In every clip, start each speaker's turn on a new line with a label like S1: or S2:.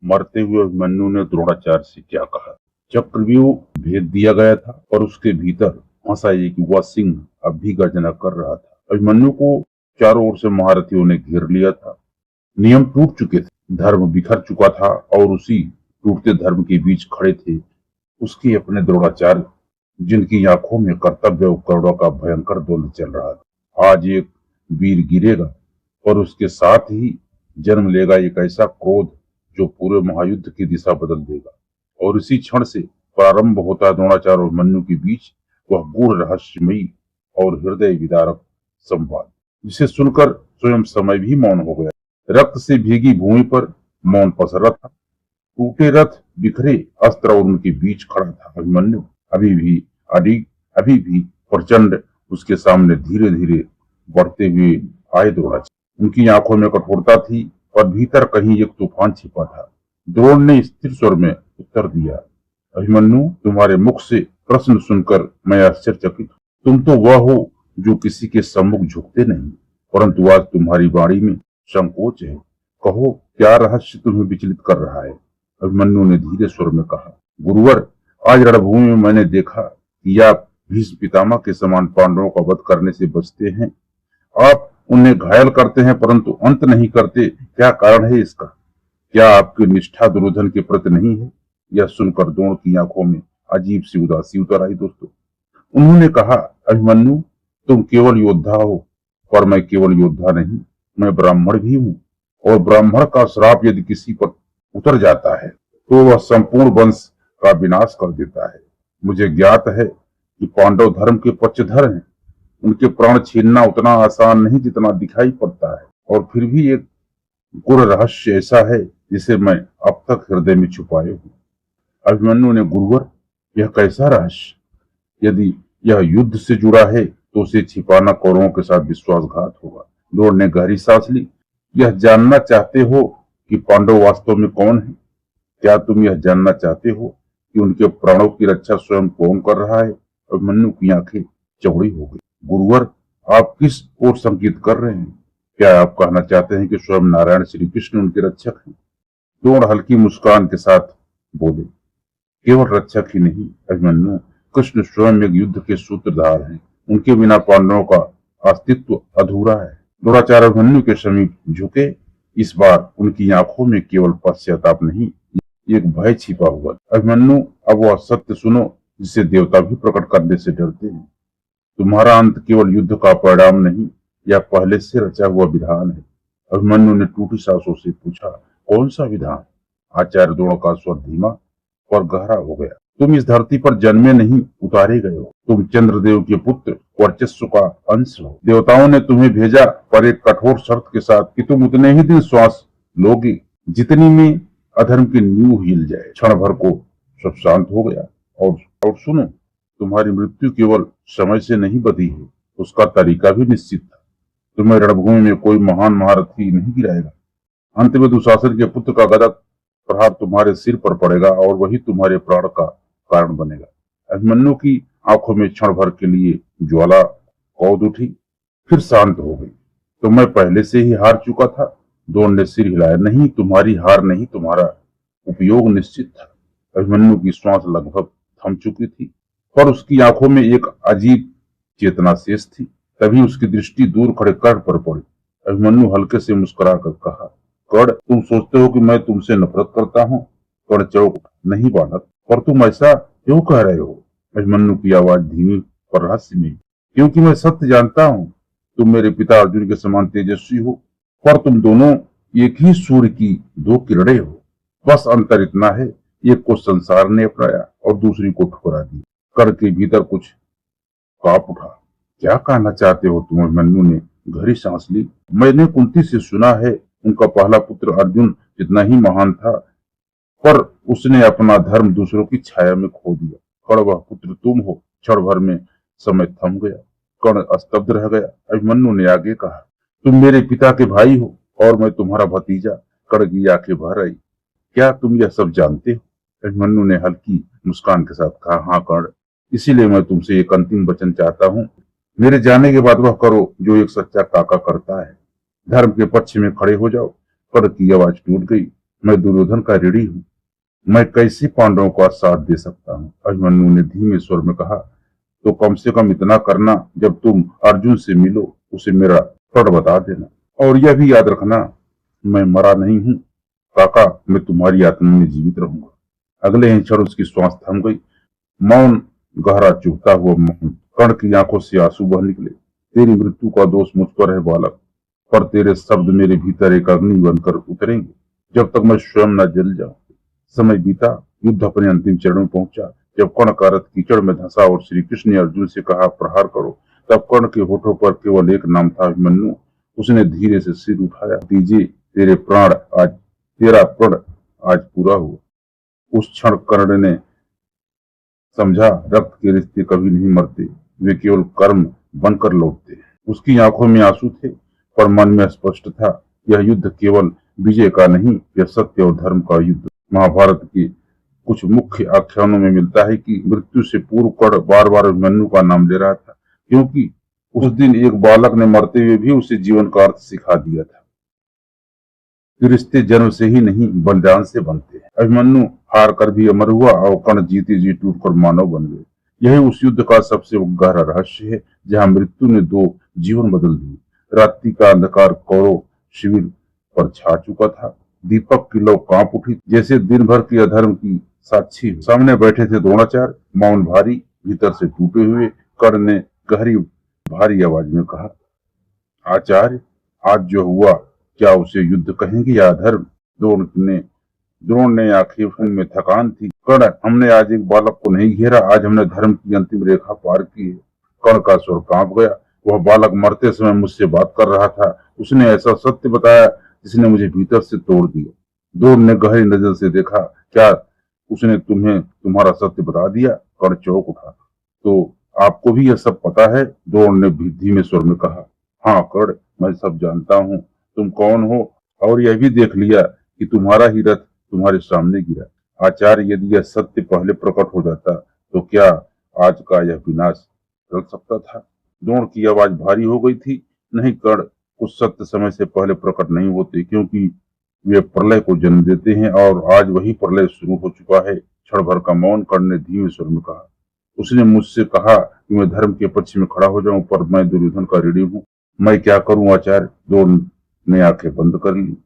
S1: मरते हुए अभिमन्यु ने द्रोणाचार्य से क्या कहा। चक्रव्यूह भेद दिया गया था और उसके भीतर फंसा एक युवा सिंह अब भी गर्जना कर रहा था। अभिमन्यु को चारों ओर से महारथियों ने घेर लिया था। नियम टूट चुके थे, धर्म बिखर चुका था और उसी टूटते धर्म के बीच खड़े थे उसके अपने द्रोणाचार्य, जिनकी आंखों में कर्तव्य और करुणा का भयंकर द्वंद्व चल रहा था। आज एक वीर गिरेगा और उसके साथ ही जन्म लेगा एक ऐसा क्रोध जो पूरे महायुद्ध की दिशा बदल देगा। और इसी क्षण से प्रारंभ होता है द्रोणाचार्य और अभिमन्यु के बीच वह गूढ़ रहस्यमयी और हृदय विदारक संवाद, जिसे सुनकर स्वयं समय भी मौन हो गया। रक्त से भीगी भूमि पर मौन पसरा था। टूटे रथ, बिखरे अस्त्र और उनके बीच खड़ा था अभिमन्यु, अभी भी अडिग, अभी भी प्रचंड। उसके सामने धीरे धीरे बढ़ते हुए आए द्रोणाचार्य। उनकी आंखों में कठोरता थी और भीतर कहीं एक तूफान छिपा था। द्रोण ने स्थिर स्वर में उत्तर दिया, अभिमन्यु, तुम्हारे मुख से प्रश्न सुनकर मैं आश्चर्यचकित हूँ। तुम तो वह हो जो किसी के सम्मुख झुकते नहीं, परंतु आज तुम्हारी वाणी में संकोच है। कहो, क्या रहस्य तुम्हें विचलित कर रहा है। अभिमन्यु ने धीरे स्वर में कहा, गुरुवर, आज रणभूमि में मैंने देखा कि आप भीष्म पितामह के समान पांडवों का वध करने से बचते हैं। आप उन्हें घायल करते हैं परंतु अंत नहीं करते। क्या कारण है इसका? क्या आपकी निष्ठा दुर्योधन के प्रति नहीं है? यह सुनकर द्रोण की आंखों में अजीब सी उदासी उतर आई। दोस्तों, उन्होंने कहा, अभिमन्यु, तुम केवल योद्धा हो, पर मैं केवल योद्धा नहीं, मैं ब्राह्मण भी हूँ। और ब्राह्मण का श्राप यदि किसी पर उतर जाता है तो वह संपूर्ण वंश का विनाश कर देता है। मुझे ज्ञात है कि पांडव धर्म के पक्षधर हैं। उनके प्राण छीनना उतना आसान नहीं जितना दिखाई पड़ता है। और फिर भी एक गूढ़ रहस्य ऐसा है जिसे मैं अब तक हृदय में छुपाए हूँ। अभिमन्यु ने, गुरुवर, यह कैसा रहस्य? यदि यह युद्ध से जुड़ा है तो उसे छिपाना कौरवों के साथ विश्वासघात होगा। द्रोण ने गहरी सांस ली। यह जानना चाहते हो कि पांडव वास्तव में कौन है? क्या तुम यह जानना चाहते हो कि उनके प्राणों की रक्षा स्वयं कौन कर रहा है? अभिमन्यु की आंखें चौड़ी हो गई। गुरुवर, आप किस ओर संकेत कर रहे हैं? क्या आप कहना चाहते हैं कि स्वयं नारायण श्री कृष्ण उनके रक्षक हैं? द्रोण हल्की मुस्कान के साथ बोले, केवल रक्षक ही नहीं अभिमन्यु, कृष्ण स्वयं एक युद्ध के सूत्रधार हैं। उनके बिना पांडवों का अस्तित्व अधूरा है। द्रोणाचार्य अभिमन्यु के समीप झुके। इस बार उनकी आंखों में केवल पश्चाताप नहीं, एक भय छिपा हुआ। अभिमन्यु, अब वह सत्य सुनो जिसे देवता भी प्रकट करने से डरते हैं। तुम्हारा अंत केवल युद्ध का परिणाम नहीं, यह पहले से रचा हुआ विधान है। अभिमन्यु ने टूटी सांसों से पूछा, कौन सा विधान? आचार्य द्रोण का स्वर धीमा और गहरा हो गया। तुम इस धरती पर जन्मे नहीं, उतारे गए हो। तुम चंद्रदेव के पुत्र, वर्चस्व का अंश हो। देवताओं ने तुम्हें भेजा पर एक कठोर शर्त के साथ कि तुम उतने ही दिन श्वास लोगे जितनी में अधर्म की नींव हिल जाए। क्षण भर को सब शांत हो गया। और सुनो, तुम्हारी मृत्यु केवल समय से नहीं बधी है, उसका तरीका भी निश्चित था। तुम्हें रणभूमि में कोई महान महारथी नहीं गिराएगा। अंत में दुशासन के पुत्र का गदा प्रहार तुम्हारे सिर पर पड़ेगा और वही तुम्हारे प्राण का कारण बनेगा। अभिमन्यु की आंखों में क्षण भर के लिए ज्वाला कौद उठी, फिर शांत हो गई। तो मैं पहले से ही हार चुका था। द्रोण ने सिर हिलाया, नहीं, तुम्हारी हार नहीं, तुम्हारा उपयोग निश्चित था। अभिमन्यु की श्वास लगभग थम चुकी थी पर उसकी आंखों में एक अजीब चेतना शेष थी। तभी उसकी दृष्टि दूर खड़े कर्ण पर पड़ी। अभिमन्यु हल्के से मुस्कुरा कर कहा, कर्ण, तुम सोचते हो कि मैं तुमसे नफरत करता हूँ? कर्ण चौंक उठा, नहीं बालक, पर तुम ऐसा क्यों कह रहे हो? अभिमन्यु की आवाज धीमी पर रहस्यमयी, क्योंकि मैं सत्य जानता हूँ। तुम मेरे पिता अर्जुन के समान तेजस्वी हो, पर तुम दोनों एक ही सूर्य की दो किरणें हो। बस अंतर इतना है, एक को संसार ने अपनाया और दूसरी को ठुकरा दी। कर्ण के भीतर कुछ कांप उठा। क्या कहना चाहते हो तुम? अभिमन्यु ने गहरी सांस ली। मैंने कुंती से सुना है उनका पहला पुत्र अर्जुन जितना ही महान था, पर उसने अपना धर्म दूसरों की छाया में खो दिया। कर्ण, वह पुत्र तुम हो। क्षण भर में समय थम गया। कर्ण स्तब्ध रह गया। अभिमन्यु ने आगे कहा, तुम मेरे पिता के भाई हो और मैं तुम्हारा भतीजा। कर्ण की आंखें भर आई। क्या तुम यह सब जानते हो? अभिमन्यु ने हल्की मुस्कान के साथ कहा, हाँ कर्ण, इसीलिए मैं तुमसे एक अंतिम वचन चाहता हूँ। मेरे जाने के बाद वह करो जो एक सच्चा काका करता है। धर्म के पक्ष में खड़े हो जाओ। कर्ण की आवाज टूट गई। मैं दुर्योधन का ऋणी हूँ, मैं कैसे पांडवों का साथ दे सकता हूँ। अभिमन्यु ने धीमे स्वर में कहा, तो कम से कम इतना करना, जब तुम अर्जुन से मिलो उसे मेरा प्रण बता देना। और यह भी याद रखना, मैं मरा नहीं हूँ काका, मैं तुम्हारी आत्मा में जीवित रहूंगा। अगले ही क्षण उसकी श्वास थम गई। मौन गहरा चुभता हुआ मौन। कर्ण की आंखों से आंसू बह निकले। तेरी मृत्यु का दोष मुझ पर है बालक, पर तेरे शब्द मेरे भीतर एक अग्नि बनकर उतरेंगे जब तक मैं स्वयं न जल जाऊं। समय बीता, युद्ध अपने अंतिम चरण में पहुंचा। जब कर्ण का रथ कीचड़ में धंसा और श्री कृष्ण ने अर्जुन से कहा प्रहार करो, तब कर्ण के होठों पर केवल एक नाम था, अभिमन्यु। उसने धीरे से सिर उठाया। दीजिए तेरे प्राण आज तेरा प्रण आज पूरा हुआ। उस क्षण कर्ण ने समझा, रक्त के रिश्ते कभी नहीं मरते, वे केवल कर्म बनकर लौटते। उसकी आंखों में आंसू थे, पर मन में स्पष्ट था, यह युद्ध केवल विजय का नहीं, यह सत्य और धर्म का युद्ध। महाभारत के कुछ मुख्य आख्यानों में मिलता है कि मृत्यु से पूर्व कर्ण बार बार अभिमन्यु का नाम ले रहा था, क्योंकि उस दिन एक बालक ने मरते हुए भी उसे जीवन का अर्थ सिखा दिया था कि रिश्ते जन्म से ही नहीं बलिदान से बनते हैं। अभिमन्यु हार कर भी अमर हुआ और कर्ण जीते जी टूटकर मानव बन गए। यही उस युद्ध का सबसे गहरा रहस्य है, जहां मृत्यु ने दो जीवन बदल दिए। रात्रि का अंधकार कौरव शिविर पर छा चुका था। दीपक की लौ कांप उठी, जैसे दिन भर की अधर्म की साक्षी। सामने बैठे थे द्रोणाचार्य, मौन भारी, भीतर से टूटे हुए। कर्ण ने गहरी भारी आवाज में कहा, आचार्य, आज जो हुआ, क्या उसे युद्ध कहेंगे या अधर्म? द्रोण ने आंखें में थकान थी। कर्ण, हमने आज एक बालक को नहीं घेरा, आज हमने धर्म की अंतिम रेखा पार की है। कर्ण का स्वर कांप गया। वह बालक मरते समय मुझसे बात कर रहा था। उसने ऐसा सत्य बताया जिसने मुझे भीतर से तोड़ दिया। द्रोण ने गहरी नजर से देखा, क्या उसने तुम्हें तुम्हारा सत्य बता दिया? कर्ण चौंक उठा। तो आपको भी यह सब पता है? द्रोण ने धीमे स्वर में कहा। हाँ कर्ण, मैं सब जानता हूँ, तुम कौन हो, और यह भी देख लिया कि तुम्हारा ही रथ तुम्हारे सामने गिरा। आचार्य, यदि यह सत्य पहले प्रकट हो जाता तो क्या आज का यह विनाश टल सकता था? द्रोण की आवाज भारी हो गई थी। नहीं कर्ण, कुछ सत्य समय से पहले प्रकट नहीं होते, क्योंकि वे प्रलय को जन्म देते हैं, और आज वही प्रलय शुरू हो चुका है। क्षण भर का मौन। कर्ण ने धीमे स्वर में कहा, उसने मुझसे कहा कि मैं धर्म के पक्ष में खड़ा हो जाऊं, पर मैं दुर्योधन का ऋणी हूं। मैं क्या करूं आचार्य? द्रोण ने आंखें बंद कर ली।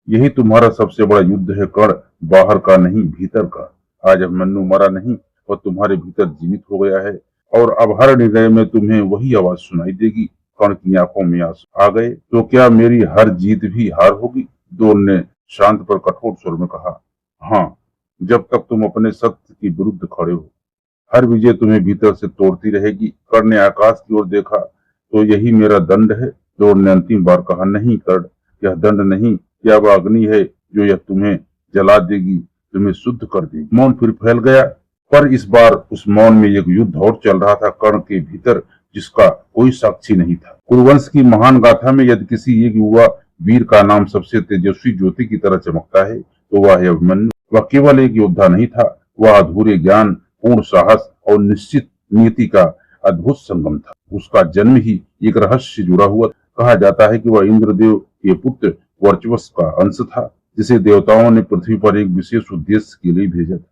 S1: यही तुम्हारा सबसे बड़ा युद्ध है कर्ण, बाहर का नहीं, भीतर का। आज अभिमन्यु मरा नहीं, वह तुम्हारे भीतर जीवित हो गया है, और अब हर निर्णय में तुम्हें वही आवाज सुनाई देगी। कर्ण की आंखों में आंसू आ गए। तो क्या मेरी हर जीत भी हार होगी? द्रोण ने शांत पर कठोर स्वर में कहा। हाँ, जब तक तुम अपने सत्य के विरुद्ध खड़े हो, हर विजय तुम्हें भीतर से तोड़ती रहेगी। कर्ण ने आकाश की ओर देखा। तो यही मेरा दंड है? द्रोण ने अंतिम बार कहा। नहीं कर्ण, यह दंड नहीं, यह वह अग्नि है जो यह तुम्हें जला देगी, तुम्हें शुद्ध कर देगी। मौन फिर फैल गया, पर इस बार उस मौन में एक युद्ध और चल रहा था कर्ण के भीतर, जिसका कोई साक्षी नहीं था। कुरुवंश की महान गाथा में यदि किसी एक युवा वीर का नाम सबसे तेजस्वी ज्योति की तरह चमकता है, तो वह है अभिमन्यु। वह केवल एक योद्धा नहीं था, वह अधूरे ज्ञान, पूर्ण साहस और निश्चित नीति का अद्भुत संगम था। उसका जन्म ही एक रहस्य से जुड़ा हुआ। कहा जाता है कि वह इंद्रदेव के पुत्र वर्चस्व का अंश था, जिसे देवताओं ने पृथ्वी पर एक विशेष उद्देश्य के लिए भेजा था।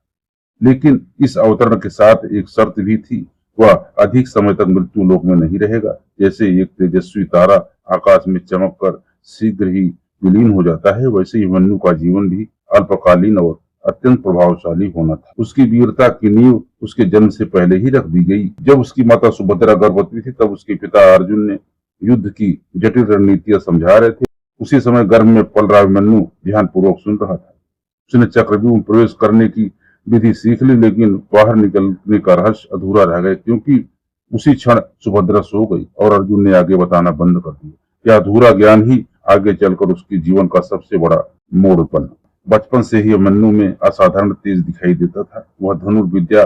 S1: लेकिन इस अवतरण के साथ एक शर्त भी थी, वह अधिक समय तक मृत्यु लोक में नहीं रहेगा। जैसे एक तेजस्वी तारा आकाश में चमक कर शीघ्र ही विलीन हो जाता है, वैसे ही अभिमन्यु का जीवन भी अल्पकालीन और अत्यंत प्रभावशाली होना था। उसकी वीरता की नींव उसके जन्म से पहले ही रख दी गई। जब उसकी माता सुभद्रा गर्भवती थी, तब उसके पिता अर्जुन ने युद्ध की जटिल रणनीतियां समझा रहे थे। उसी समय गर्भ में पल रहा अभिमन्यु ध्यान पूर्वक सुन रहा था। उसने चक्रव्यूह में प्रवेश करने की विधि सीख ली, लेकिन बाहर निकलने का रहस्य अधूरा रह गया, क्योंकि उसी क्षण सुभद्रा सो गई और अर्जुन ने आगे बताना बंद कर दिया। यह अधूरा ज्ञान ही आगे चलकर उसके जीवन का सबसे बड़ा मोड़ बना। बचपन से ही अभिमन्यु में असाधारण तेज दिखाई देता था। वह धनुर्विद्या,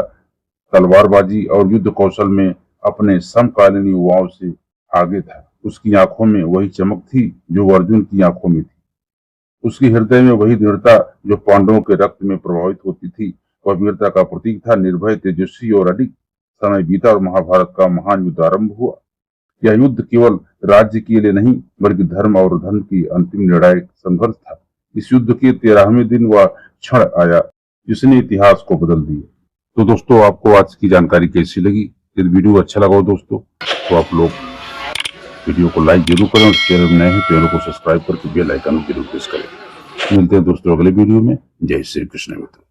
S1: तलवारबाजी और युद्ध कौशल में अपने समकालीन युवाओं से आगे था। उसकी आंखों में वही चमक थी जो अर्जुन की आंखों में थी। उसके हृदय में वही दृढ़ता जो पांडवों के रक्त में प्रभावित होती थी। वह वीरता का प्रतीक था, निर्भय, तेजस्वी और अडिग। समय बीता और महाभारत का महान युद्ध आरंभ हुआ। यह युद्ध केवल राज्य के लिए नहीं, बल्कि धर्म और धर्म की अंतिम निर्णायक संघर्ष था। इस युद्ध के 13वें दिन वह क्षण आया जिसने इतिहास को बदल दिया। तो दोस्तों, आपको आज की जानकारी कैसी लगी? यदि वीडियो अच्छा लगा हो दोस्तों तो आप लोग वीडियो को लाइक जरूर करें और चैनल में नए हैं चैनल को सब्सक्राइब करके बेल आइकन जरूर प्रेस करें। मिलते हैं दोस्तों अगले वीडियो में। जय श्री कृष्ण मित्रों।